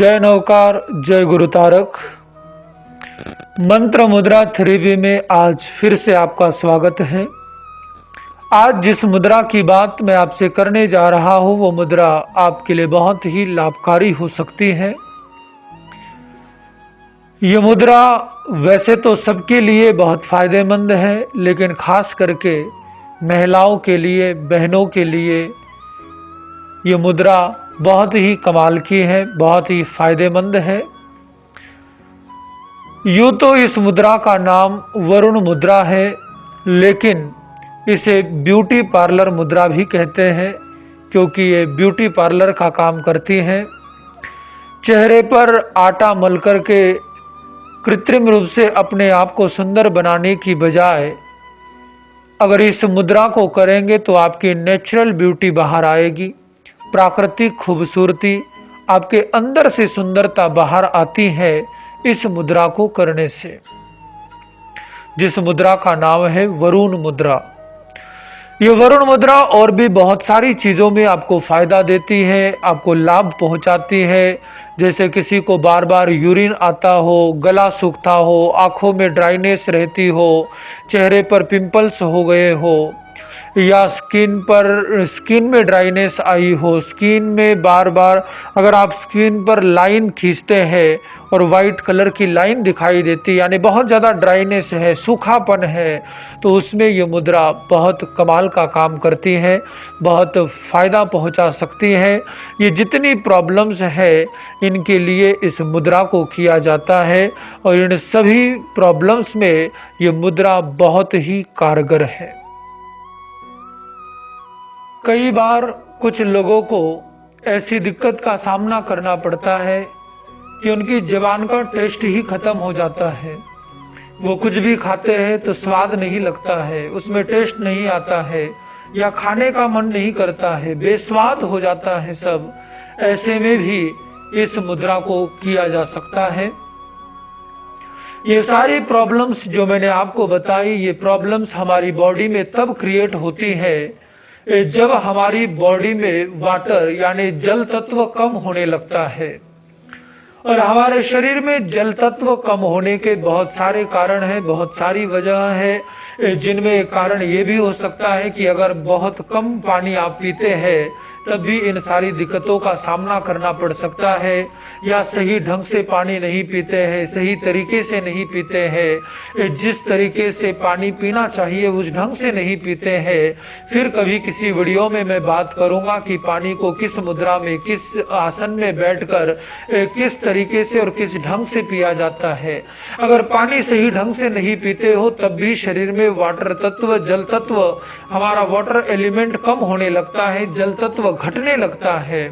जय नौकार, जय गुरु तारक। मंत्र मुद्रा 3B में आज फिर से आपका स्वागत है। आज जिस मुद्रा की बात मैं आपसे करने जा रहा हूं वो मुद्रा आपके लिए बहुत ही लाभकारी हो सकती है। ये मुद्रा वैसे तो सबके लिए बहुत फायदेमंद है, लेकिन खास करके महिलाओं के लिए, बहनों के लिए ये मुद्रा बहुत ही कमाल की है, बहुत ही फायदेमंद है। यूँ तो इस मुद्रा का नाम वरुण मुद्रा है, लेकिन इसे ब्यूटी पार्लर मुद्रा भी कहते हैं, क्योंकि ये ब्यूटी पार्लर का काम करती हैं। चेहरे पर आटा मल कर के कृत्रिम रूप से अपने आप को सुंदर बनाने की बजाय अगर इस मुद्रा को करेंगे तो आपकी नेचुरल ब्यूटी बाहर आएगी, प्राकृतिक खूबसूरती, आपके अंदर से सुंदरता बाहर आती है इस मुद्रा को करने से, जिस मुद्रा का नाम है वरुण मुद्रा। ये वरुण मुद्रा और भी बहुत सारी चीज़ों में आपको फायदा देती है, आपको लाभ पहुंचाती है। जैसे किसी को बार बार यूरिन आता हो, गला सूखता हो, आंखों में ड्राइनेस रहती हो, चेहरे पर पिंपल्स हो गए हो, या स्किन में ड्राइनेस आई हो, स्किन में बार बार अगर आप स्किन पर लाइन खींचते हैं और वाइट कलर की लाइन दिखाई देती, यानी बहुत ज़्यादा ड्राइनेस है, सूखापन है, तो उसमें ये मुद्रा बहुत कमाल का काम करती है, बहुत फ़ायदा पहुंचा सकती है। ये जितनी प्रॉब्लम्स है इनके लिए इस मुद्रा को किया जाता है, और इन सभी प्रॉब्लम्स में ये मुद्रा बहुत ही कारगर है। कई बार कुछ लोगों को ऐसी दिक्कत का सामना करना पड़ता है कि उनकी ज़बान का टेस्ट ही खत्म हो जाता है। वो कुछ भी खाते हैं तो स्वाद नहीं लगता है, उसमें टेस्ट नहीं आता है, या खाने का मन नहीं करता है, बेस्वाद हो जाता है सब। ऐसे में भी इस मुद्रा को किया जा सकता है। ये सारी प्रॉब्लम्स जो मैंने आपको बताई, ये प्रॉब्लम्स हमारी बॉडी में तब क्रिएट होती है जब हमारी बॉडी में वाटर यानी जल तत्व कम होने लगता है। और हमारे शरीर में जल तत्व कम होने के बहुत सारे कारण हैं, बहुत सारी वजह है, जिनमें एक कारण ये भी हो सकता है कि अगर बहुत कम पानी आप पीते हैं तब भी इन सारी दिक्कतों का सामना करना पड़ सकता है, या सही ढंग से पानी नहीं पीते हैं, सही तरीके से नहीं पीते हैं, जिस तरीके से पानी पीना चाहिए उस ढंग से नहीं पीते हैं। फिर कभी किसी वीडियो में मैं बात करूंगा कि पानी को किस मुद्रा में, किस आसन में बैठकर किस तरीके से और किस ढंग से पिया जाता है। अगर पानी सही ढंग से नहीं पीते हो तब भी शरीर में वाटर तत्व, जल तत्व, हमारा वाटर एलिमेंट कम होने लगता है, जल तत्व घटने लगता है।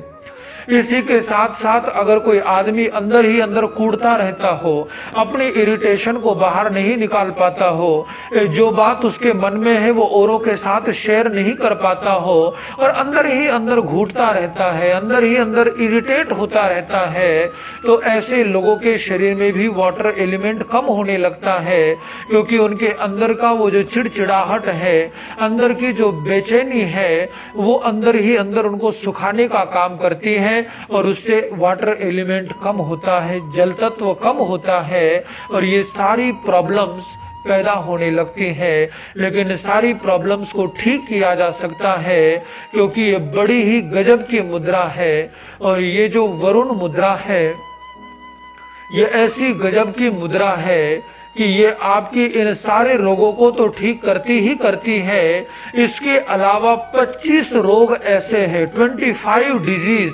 इसी के साथ साथ अगर कोई आदमी अंदर ही अंदर कूड़ता रहता हो, अपनी इरिटेशन को बाहर नहीं निकाल पाता हो, जो बात उसके मन में है वो औरों के साथ शेयर नहीं कर पाता हो, और अंदर ही अंदर घूटता रहता है, अंदर ही अंदर इरिटेट होता रहता है, तो ऐसे लोगों के शरीर में भी वाटर एलिमेंट कम होने लगता है, क्योंकि उनके अंदर का वो जो चिड़चिड़ाहट है, अंदर की जो बेचैनी है, वो अंदर ही अंदर उनको सुखाने का काम करती है, और उससे वाटर एलिमेंट कम होता है, जल तत्व कम होता है, और ये सारी प्रॉब्लम्स पैदा होने लगती हैं। लेकिन सारी प्रॉब्लम्स को ठीक किया जा सकता है, क्योंकि ये बड़ी ही गजब की मुद्रा है। और ये जो वरुण मुद्रा है, ये ऐसी गजब की मुद्रा है कि ये आपकी इन सारे रोगों को तो ठीक करती ही करती है। इसके अलावा 25 रोग ऐसे हैं, 25 डिजीज,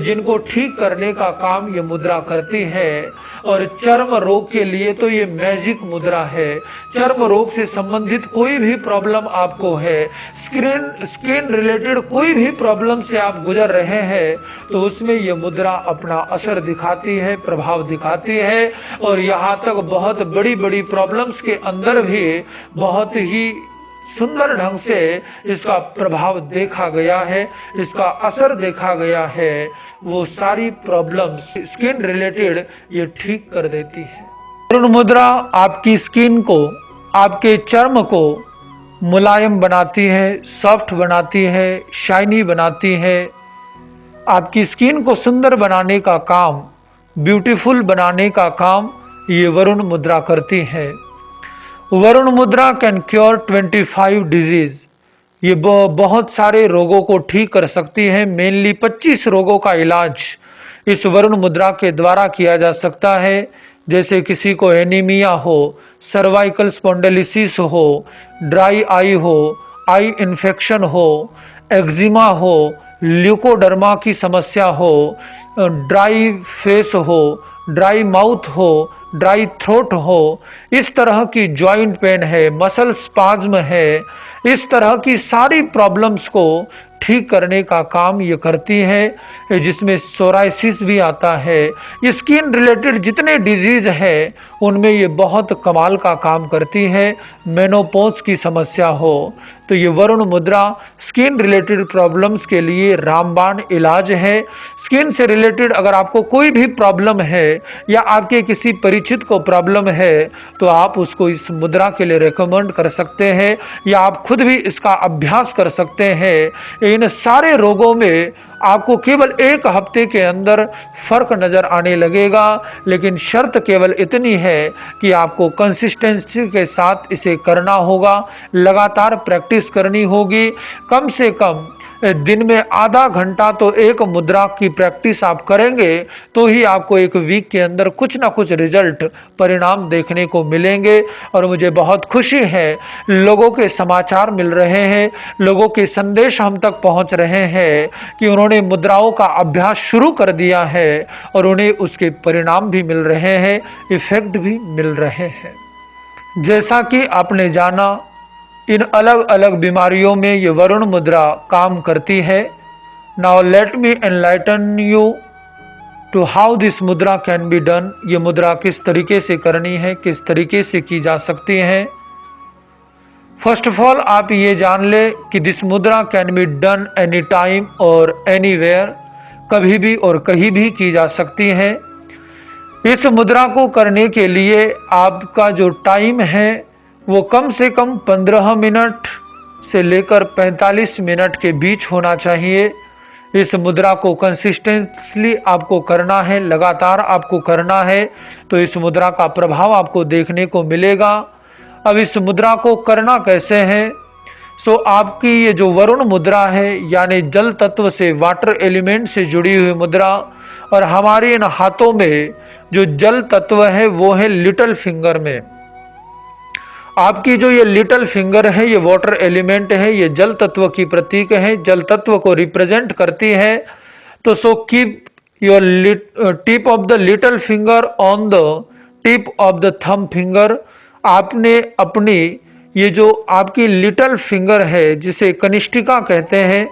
जिनको ठीक करने का काम ये मुद्रा करती है। और चर्म रोग के लिए तो ये मैजिक मुद्रा है। चर्म रोग से संबंधित कोई भी प्रॉब्लम आपको है, स्किन रिलेटेड कोई भी प्रॉब्लम से आप गुजर रहे हैं, तो उसमें ये मुद्रा अपना असर दिखाती है, प्रभाव दिखाती है। और यहाँ तक बहुत बड़ी बड़ी प्रॉब्लम्स के अंदर भी बहुत ही सुंदर ढंग से इसका प्रभाव देखा गया है, इसका असर देखा गया है। वो सारी प्रॉब्लम्स स्किन रिलेटेड ये ठीक कर देती है। वरुण मुद्रा आपकी स्किन को, आपके चर्म को मुलायम बनाती है, सॉफ्ट बनाती है, शाइनी बनाती है। आपकी स्किन को सुंदर बनाने का काम ब्यूटीफुल बनाने का काम ये वरुण मुद्रा करती है। वरुण मुद्रा कैन क्योर 25 डिजीज। ये बहुत सारे रोगों को ठीक कर सकती है। मेनली 25 रोगों का इलाज इस वरुण मुद्रा के द्वारा किया जा सकता है। जैसे किसी को एनीमिया हो, सर्वाइकल स्पॉन्डिलोसिस हो, ड्राई आई हो, आई इन्फेक्शन हो, एक्जिमा हो, ल्यूकोडर्मा की समस्या हो, ड्राई फेस हो, ड्राई माउथ हो, ड्राई थ्रोट हो, इस तरह की जॉइंट पेन है, मसल स्पाज्म है, इस तरह की सारी प्रॉब्लम्स को ठीक करने का काम ये करती है, जिसमें सोराइसिस भी आता है। स्किन रिलेटेड जितने डिजीज है उनमें ये बहुत कमाल का काम करती है। मेनोपॉज की समस्या हो तो ये वरुण मुद्रा स्किन रिलेटेड प्रॉब्लम्स के लिए रामबाण इलाज है। स्किन से रिलेटेड अगर आपको कोई भी प्रॉब्लम है या आपके किसी परिचित को प्रॉब्लम है तो आप उसको इस मुद्रा के लिए रेकमेंड कर सकते हैं या आप खुद भी इसका अभ्यास कर सकते हैं। इन सारे रोगों में आपको केवल 1 हफ्ते के अंदर फर्क नजर आने लगेगा, लेकिन शर्त केवल इतनी है कि आपको कंसिस्टेंसी के साथ इसे करना होगा, लगातार प्रैक्टिस करनी होगी। कम से कम दिन में आधा घंटा तो एक मुद्रा की प्रैक्टिस आप करेंगे तो ही आपको 1 वीक के अंदर कुछ ना कुछ रिजल्ट परिणाम देखने को मिलेंगे। और मुझे बहुत खुशी है, लोगों के समाचार मिल रहे हैं, लोगों के संदेश हम तक पहुंच रहे हैं कि उन्होंने मुद्राओं का अभ्यास शुरू कर दिया है और उन्हें उसके परिणाम भी मिल रहे हैं, इफेक्ट भी मिल रहे हैं। जैसा कि आपने जाना, इन अलग अलग बीमारियों में ये वरुण मुद्रा काम करती है। Now let me enlighten you to how this मुद्रा कैन बी डन। ये मुद्रा किस तरीके से करनी है, किस तरीके से की जा सकती है। फर्स्ट ऑफ ऑल आप ये जान ले कि दिस मुद्रा can be done any time और एनीवेयर, कभी भी और कहीं भी की जा सकती है। इस मुद्रा को करने के लिए आपका जो टाइम है वो कम से कम 15 मिनट से लेकर 45 मिनट के बीच होना चाहिए। इस मुद्रा को कंसिस्टेंटली आपको करना है, लगातार आपको करना है, तो इस मुद्रा का प्रभाव आपको देखने को मिलेगा। अब इस मुद्रा को करना कैसे है? सो आपकी ये जो वरुण मुद्रा है यानी जल तत्व से, वाटर एलिमेंट से जुड़ी हुई मुद्रा, और हमारे इन हाथों में जो जल तत्व है वो है लिटिल फिंगर में। आपकी जो ये लिटिल फिंगर है ये वाटर एलिमेंट है, ये जल तत्व की प्रतीक है, जल तत्व को रिप्रेजेंट करती है। तो so keep your tip of the little finger on the tip of the thumb finger. आपने अपनी ये जो आपकी लिटिल फिंगर है जिसे कनिष्ठिका कहते हैं,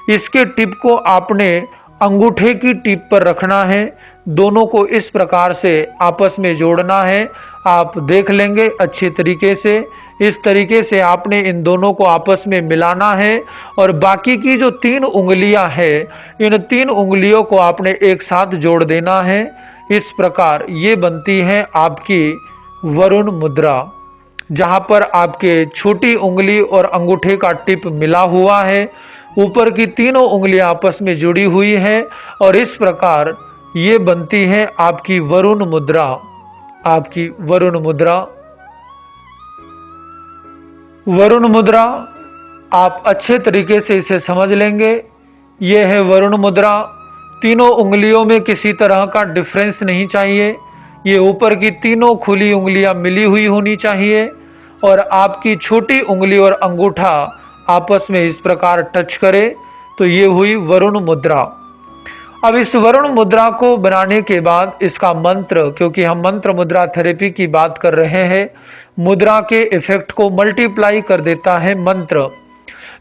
इसके टिप को आपने अंगूठे की टिप पर रखना है। दोनों को इस प्रकार से आपस में जोड़ना है। आप देख लेंगे अच्छे तरीके से, इस तरीके से आपने इन दोनों को आपस में मिलाना है और बाकी की जो 3 उंगलियां हैं, इन 3 उंगलियों को आपने एक साथ जोड़ देना है। इस प्रकार ये बनती है आपकी वरुण मुद्रा, जहां पर आपके छोटी उंगली और अंगूठे का टिप मिला हुआ है, ऊपर की तीनों उंगलियां आपस में जुड़ी हुई है और इस प्रकार ये बनती है आपकी वरुण मुद्रा। आपकी वरुण मुद्रा, वरुण मुद्रा आप अच्छे तरीके से इसे समझ लेंगे। ये है वरुण मुद्रा। तीनों उंगलियों में किसी तरह का डिफरेंस नहीं चाहिए। ये ऊपर की तीनों खुली उंगलियां मिली हुई होनी चाहिए और आपकी छोटी उंगली और अंगूठा आपस में इस प्रकार टच करे, तो ये हुई वरुण मुद्रा। अब इस वरुण मुद्रा को बनाने के बाद इसका मंत्र, क्योंकि हम मंत्र मुद्रा थेरेपी की बात कर रहे हैं, मुद्रा के इफेक्ट को मल्टीप्लाई कर देता है मंत्र।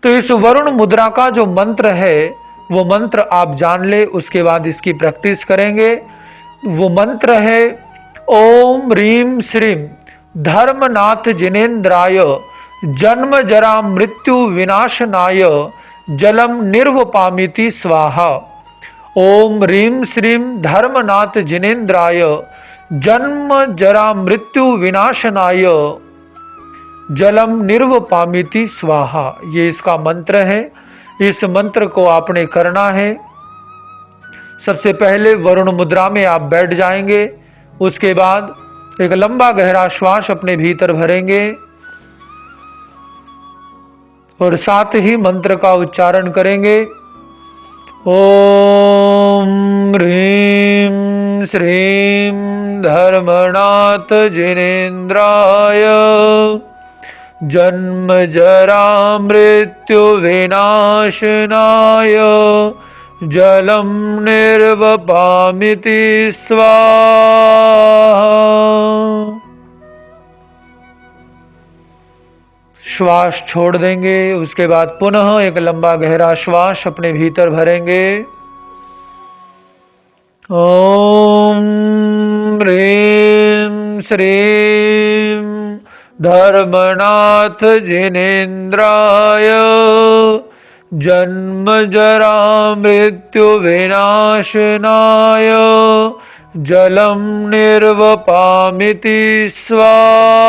तो इस वरुण मुद्रा का जो मंत्र है वो मंत्र आप जान ले, उसके बाद इसकी प्रैक्टिस करेंगे। वो मंत्र है ओम ह्रीं श्रीं धर्मनाथ जिनेन्द्राय जन्म जरा मृत्यु विनाशनाय जलम निर्वपामिति स्वाहा। ओम ह्रीं श्रीं धर्मनाथ जिनेन्द्राय जन्म जरा मृत्यु विनाशनाय जलम निर्वपामिति स्वाहा। ये इसका मंत्र है। इस मंत्र को आपने करना है। सबसे पहले वरुण मुद्रा में आप बैठ जाएंगे। उसके बाद एक लंबा गहरा श्वास अपने भीतर भरेंगे और साथ ही मंत्र का उच्चारण करेंगे। ओम ह्रीं श्रीं धर्मनाथ जिनेन्द्राय जन्म जरा मृत्यु विनाशनाय जलम निर्वपामिति स्वाहा। श्वास छोड़ देंगे। उसके बाद पुनः एक लंबा गहरा श्वास अपने भीतर भरेंगे। ओम ह्रीं श्रीं धर्मनाथ जिनेन्द्राय जन्म जरा मृत्यु विनाशनाय जलम निर्वपामिति स्वाहा।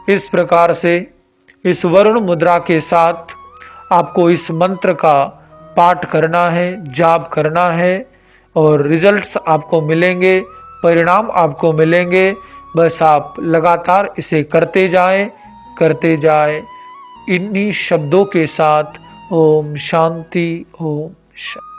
इस प्रकार से इस वरुण मुद्रा के साथ आपको इस मंत्र का पाठ करना है, जाप करना है और रिजल्ट्स आपको मिलेंगे, परिणाम आपको मिलेंगे। बस आप लगातार इसे करते जाएं इन्हीं शब्दों के साथ। ओम शांति, ओम शांति।